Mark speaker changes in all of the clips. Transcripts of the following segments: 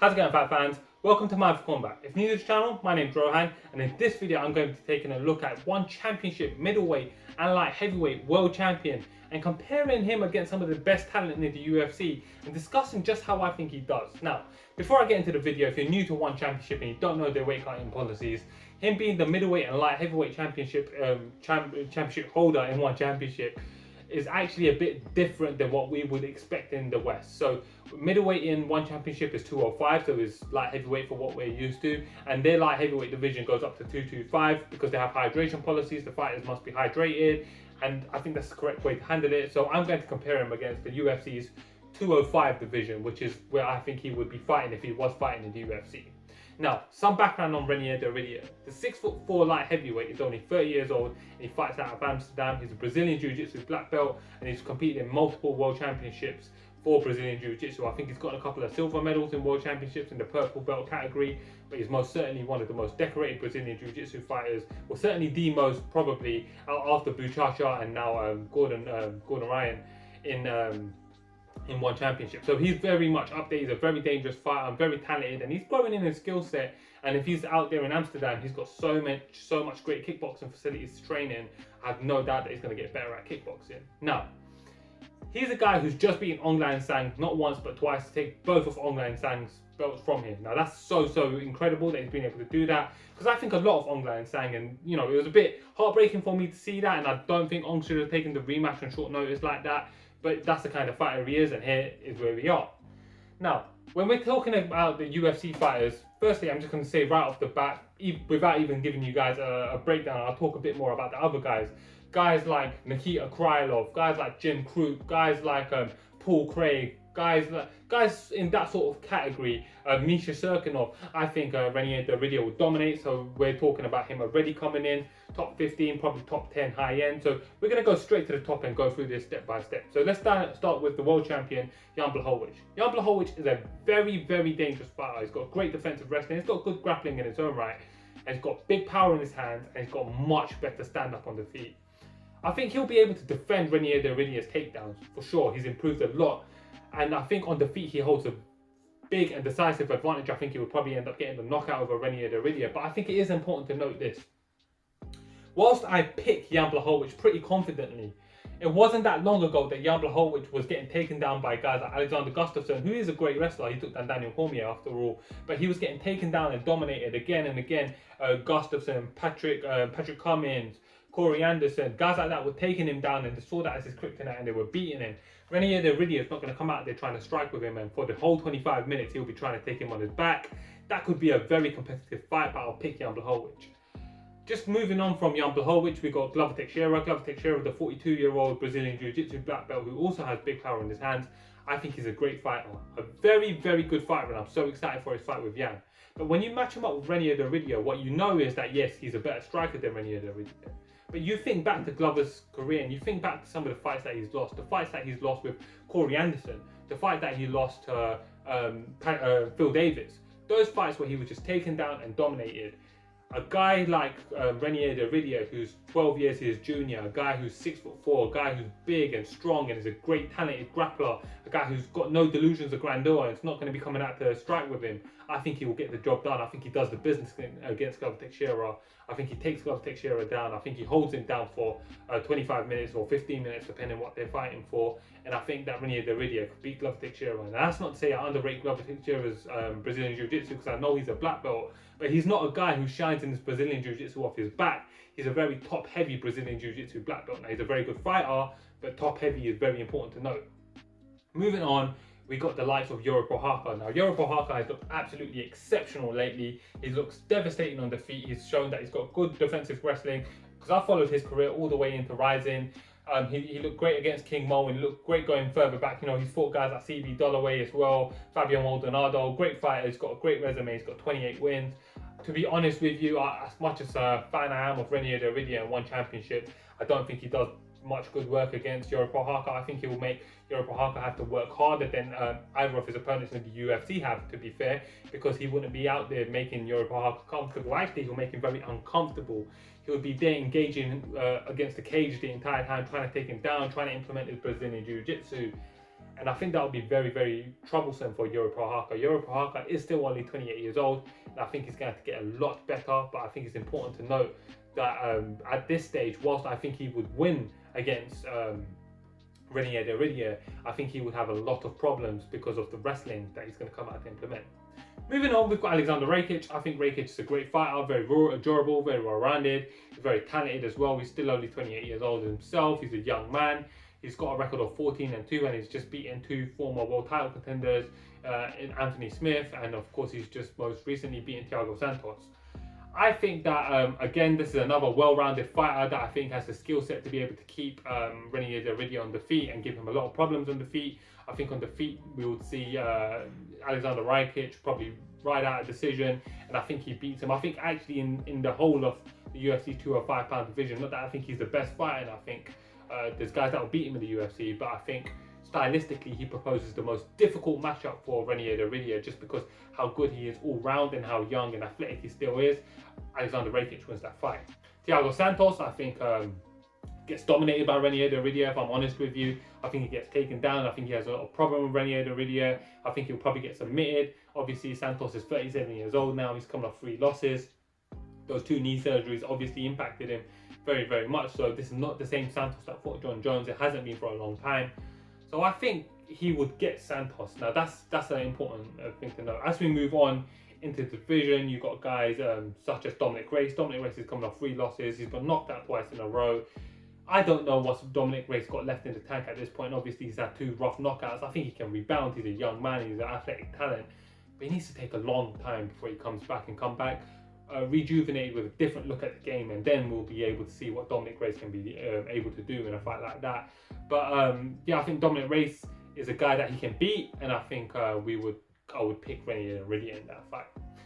Speaker 1: How's it going, fight fans? Welcome to Mind for Combat. If you're new to the channel, my name's Rohan, and in this video I'm going to be taking a look at one championship middleweight and light heavyweight world champion and comparing him against some of the best talent in the UFC and discussing just how I think he does. Now, before I get into the video, if you're new to one championship and you don't know their weight cutting policies, him being the middleweight and light heavyweight championship holder in one championship is actually a bit different than what we would expect in the West. So middleweight in one championship is 205, so it's light heavyweight for what we're used to, and their light heavyweight division goes up to 225 because they have hydration policies. The fighters must be hydrated, and I think that's the correct way to handle it. So I'm going to compare him against the UFC's 205 division, which is where I think he would be fighting if he was fighting in the UFC. Now, some background on Reinier De Ridder. The 6'4" light heavyweight is only 30 years old and he fights out of Amsterdam. He's a Brazilian Jiu-Jitsu black belt and he's competed in multiple world championships for Brazilian Jiu-Jitsu. I think he's got a couple of silver medals in world championships in the purple belt category, but he's most certainly one of the most decorated Brazilian Jiu-Jitsu fighters. Well, certainly the most, probably after Blachowicz and now Gordon Ryan in one championship. So he's very much up there. He's a very dangerous fighter, very talented, and he's growing in his skill set. And if he's out there in Amsterdam, he's got so much great kickboxing facilities to train in. I have no doubt that he's going to get better at kickboxing. Now, he's a guy who's just beaten Aung Lan Sang not once but twice to take both of Aung Lan Sang's belts from him. Now that's so incredible that he's been able to do that, because I think a lot of Aung Lan Sang, and you know, it was a bit heartbreaking for me to see that, and I don't think Aung should have taken the rematch on short notice like that. But that's the kind of fighter he is, and here is where we are. Now, when we're talking about the UFC fighters, firstly, I'm just going to say right off the bat, without even giving you guys a breakdown, I'll talk a bit more about the other guys. Guys like Nikita Krylov, guys like Jim Crute, guys like Paul Craig, guys in that sort of category, Misha Serkinov. I think Reinier De Ridder will dominate, so we're talking about him already coming in top 15, probably top 10 high end. So we're going to go straight to the top and go through this step by step. So let's start with the world champion, Jan Blachowicz. Jan Blachowicz is a very dangerous fighter. He's got great defensive wrestling, he's got good grappling in his own right, and he's got big power in his hands, and he's got much better stand up on the feet. I think he'll be able to defend Reinier De Ridder's takedowns for sure. He's improved a lot, and I think on the feet he holds a big and decisive advantage. I think he would probably end up getting the knockout over Reinier De Ridder. But I think it is important to note this. Whilst I pick Jan Blachowicz pretty confidently, it wasn't that long ago that Jan Blachowicz was getting taken down by guys like Alexander Gustafsson, who is a great wrestler. He took down Daniel Cormier after all, but he was getting taken down and dominated again and again. Gustafsson, Patrick Cummins, Corey Anderson, guys like that were taking him down, and they saw that as his kryptonite and they were beating him. Reinier De Ridder is not going to come out there trying to strike with him, and for the whole 25 minutes he'll be trying to take him on his back. That could be a very competitive fight, but I'll pick Jan Blachowicz. Just moving on from Jan Blachowicz, we got Glover Teixeira. Glover Teixeira, the 42-year-old Brazilian Jiu-Jitsu black belt who also has big power in his hands. I think he's a great fighter, a very good fighter, and I'm so excited for his fight with Jan. But when you match him up with Reinier De Ridder, what you know is that yes, he's a better striker than Reinier De Ridder. But you think back to Glover's career and you think back to some of the fights that he's lost, the fights that he's lost with Corey Anderson, the fight that he lost to Phil Davis, those fights where he was just taken down and dominated. A guy like Reinier De Ridder, who's 12 years his junior, a guy who's 6'4", a guy who's big and strong and is a great talented grappler, a guy who's got no delusions of grandeur and it's not going to be coming out to strike with him. I think he will get the job done. I think he does the business against Glover Teixeira. I think he takes Glover Teixeira down. I think he holds him down for 25 minutes or 15 minutes, depending on what they're fighting for. And I think that Reinier De Ridder could beat Glover Teixeira. And that's not to say I underrate Glover Teixeira's Brazilian Jiu-Jitsu, because I know he's a black belt, but he's not a guy who shines in this Brazilian Jiu-Jitsu off his back. He's a very top-heavy Brazilian Jiu-Jitsu black belt. Now, he's a very good fighter, but top-heavy is very important to note. Moving on, we got the likes of Jiri Prohazcka. Now, Jiri Prohazcka has looked absolutely exceptional lately. He looks devastating on the feet. He's shown that he's got good defensive wrestling, because I followed his career all the way into Rising. He looked great against King Mo, and he looked great going further back. You know, he's fought guys like CB Dollaway as well, Fabio Maldonado, great fighter. He's got a great resume. He's got 28 wins. To be honest with you, as much as a fan I am of Reinier De Ridder in one championship, I don't think he does much good work against Jiri Prohazcka. I think he will make Jiri Prohazcka have to work harder than either of his opponents in the UFC have, to be fair, because he wouldn't be out there making Jiri Prohazcka comfortable. Actually, he'll make him very uncomfortable. He would be there engaging against the cage the entire time, trying to take him down, trying to implement his Brazilian Jiu-Jitsu. And I think that would be very, very troublesome for Jiri Prohazcka. Jiri Prohazcka is still only 28 years old, and I think he's going to have to get a lot better. But I think it's important to note that at this stage, whilst I think he would win against Reinier De Ridder, I think he would have a lot of problems because of the wrestling that he's going to come out to implement. Moving on, we've got Alexander Rakic. I think Rakic is a great fighter, very durable, very well-rounded, very talented as well. He's still only 28 years old himself. He's a young man. He's got a record of 14-2, and he's just beaten 2 former world title contenders in Anthony Smith, and of course he's just most recently beaten Thiago Santos. I think that, again, this is another well-rounded fighter that I think has the skill set to be able to keep Reinier De Ridder on the feet and give him a lot of problems on the feet. I think on the feet we would see Alexander Rakic probably ride out a decision, and I think he beats him. I think actually in the whole of the UFC 205-pound division, not that I think he's the best fighter, and I think there's guys that will beat him in the UFC, but I think stylistically he proposes the most difficult matchup for Reinier De Ridder just because how good he is all round and how young and athletic he still is. Alexander Rakic wins that fight. Thiago Santos, I think, gets dominated by Reinier De Ridder, if I'm honest with you. I think he gets taken down. I think he has a lot of problem with Reinier De Ridder. I think he'll probably get submitted. Obviously, Santos is 37 years old now. He's coming off 3 losses. Those 2 knee surgeries obviously impacted him very, very much. So this is not the same Santos that fought John Jones. It hasn't been for a long time. So I think he would get Santos. Now that's an important thing to know. As we move on into the division, you've got guys such as Dominick Reyes. Dominick Reyes is coming off 3 losses. He's been knocked out twice in a row. I don't know what Dominick Reyes got left in the tank at this point. Obviously, he's had 2 rough knockouts. I think he can rebound. He's a young man. He's an athletic talent. But he needs to take a long time before he comes back and come back rejuvenated with a different look at the game, and then we'll be able to see what Dominick Reyes can be able to do in a fight like that. But yeah, I think Dominick Reyes is a guy that he can beat, and I think I would pick Reinier De Ridder in that fight.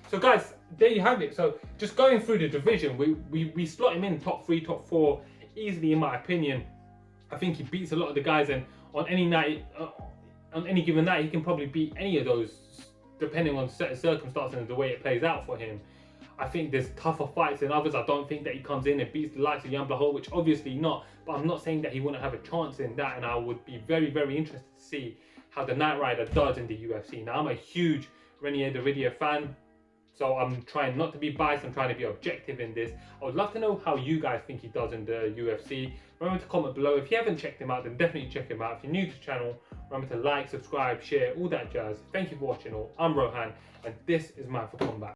Speaker 1: So guys, there you have it. So just going through the division, we slot him in top 3, top 4 easily in my opinion. I think he beats a lot of the guys, and on any night, on any given night, he can probably beat any of those depending on certain circumstances and the way it plays out for him. I think there's tougher fights than others. I don't think that he comes in and beats the likes of Jan Blachowicz, obviously not, but I'm not saying that he wouldn't have a chance in that, and I would be very, very interested to see how the Knight Rider does in the UFC. Now, I'm a huge Reinier De Ridder fan, so I'm trying not to be biased, I'm trying to be objective in this. I would love to know how you guys think he does in the UFC. Remember to comment below. If you haven't checked him out, then definitely check him out. If you're new to the channel, remember to like, subscribe, share, all that jazz. Thank you for watching all. I'm Rohan, and this is Mindful Combat.